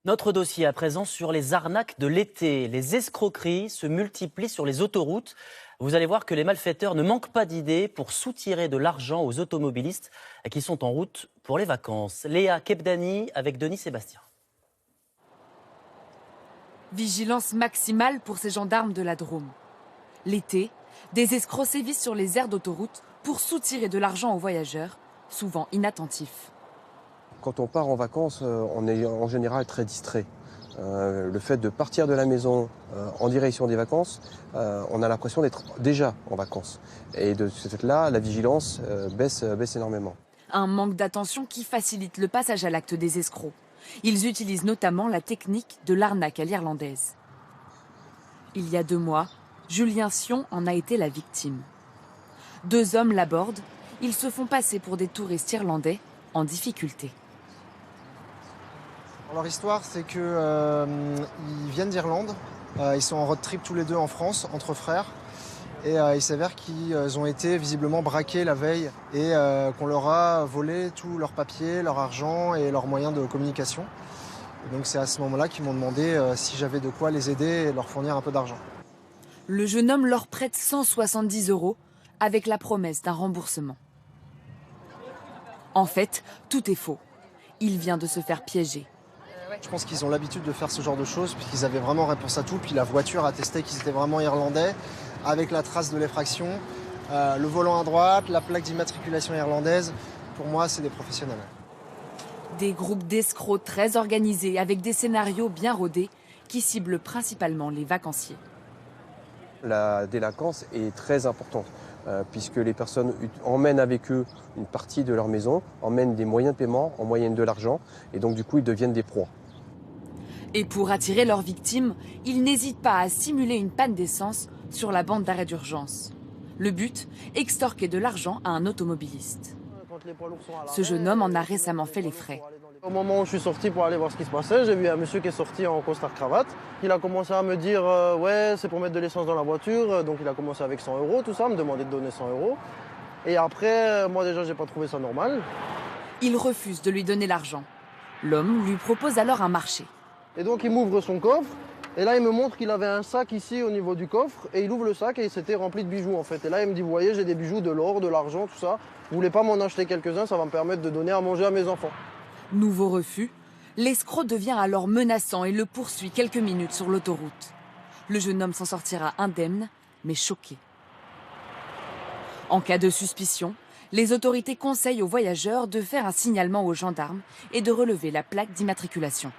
Notre dossier à présent sur les arnaques de l'été. Les escroqueries se multiplient sur les autoroutes. Vous allez voir que les malfaiteurs ne manquent pas d'idées pour soutirer de l'argent aux automobilistes qui sont en route pour les vacances. Léa Kebdani avec Denis Sébastien. Vigilance maximale pour ces gendarmes de la Drôme. L'été, des escrocs sévissent sur les aires d'autoroute pour soutirer de l'argent aux voyageurs, souvent inattentifs. Quand on part en vacances, on est en général très distrait. Le fait de partir de la maison en direction des vacances, on a l'impression d'être déjà en vacances. Et de ce fait-là, la vigilance baisse énormément. Un manque d'attention qui facilite le passage à l'acte des escrocs. Ils utilisent notamment la technique de l'arnaque à l'irlandaise. Il y a 2 mois, Julien Sion en a été la victime. 2 hommes l'abordent, ils se font passer pour des touristes irlandais en difficulté. Leur histoire, c'est qu'ils viennent d'Irlande, ils sont en road trip tous les deux en France, entre frères, et il s'avère qu'ils ont été visiblement braqués la veille et qu'on leur a volé tous leurs papiers, leur argent et leurs moyens de communication. Et donc c'est à ce moment-là qu'ils m'ont demandé si j'avais de quoi les aider et leur fournir un peu d'argent. Le jeune homme leur prête 170 € avec la promesse d'un remboursement. En fait, tout est faux. Il vient de se faire piéger. Je pense qu'ils ont l'habitude de faire ce genre de choses puisqu'ils avaient vraiment réponse à tout. Puis la voiture attestait qu'ils étaient vraiment irlandais avec la trace de l'effraction, le volant à droite, la plaque d'immatriculation irlandaise. Pour moi, c'est des professionnels. Des groupes d'escrocs très organisés avec des scénarios bien rodés qui ciblent principalement les vacanciers. La délinquance est très importante puisque les personnes emmènent avec eux une partie de leur maison, emmènent des moyens de paiement, en moyenne de l'argent, et donc du coup ils deviennent des proies. Et pour attirer leurs victimes, ils n'hésitent pas à simuler une panne d'essence sur la bande d'arrêt d'urgence. Le but, extorquer de l'argent à un automobiliste. Ce jeune homme en a récemment fait les frais. Au moment où je suis sorti pour aller voir ce qui se passait, j'ai vu un monsieur qui est sorti en costard-cravate. Il a commencé à me dire ouais, c'est pour mettre de l'essence dans la voiture. Donc il a commencé avec 100 €, tout ça, me demander de donner 100 €. Et après, moi déjà, j'ai pas trouvé ça normal. Il refuse de lui donner l'argent. L'homme lui propose alors un marché. Et donc il m'ouvre son coffre. Et là, il me montre qu'il avait un sac ici au niveau du coffre. Et il ouvre le sac et c'était rempli de bijoux en fait. Et là, il me dit, vous voyez, j'ai des bijoux, de l'or, de l'argent, tout ça. Vous voulez pas m'en acheter quelques-uns, ça va me permettre de donner à manger à mes enfants. Nouveau refus. L'escroc devient alors menaçant et le poursuit quelques minutes sur l'autoroute. Le jeune homme s'en sortira indemne, mais choqué. En cas de suspicion, les autorités conseillent aux voyageurs de faire un signalement aux gendarmes et de relever la plaque d'immatriculation.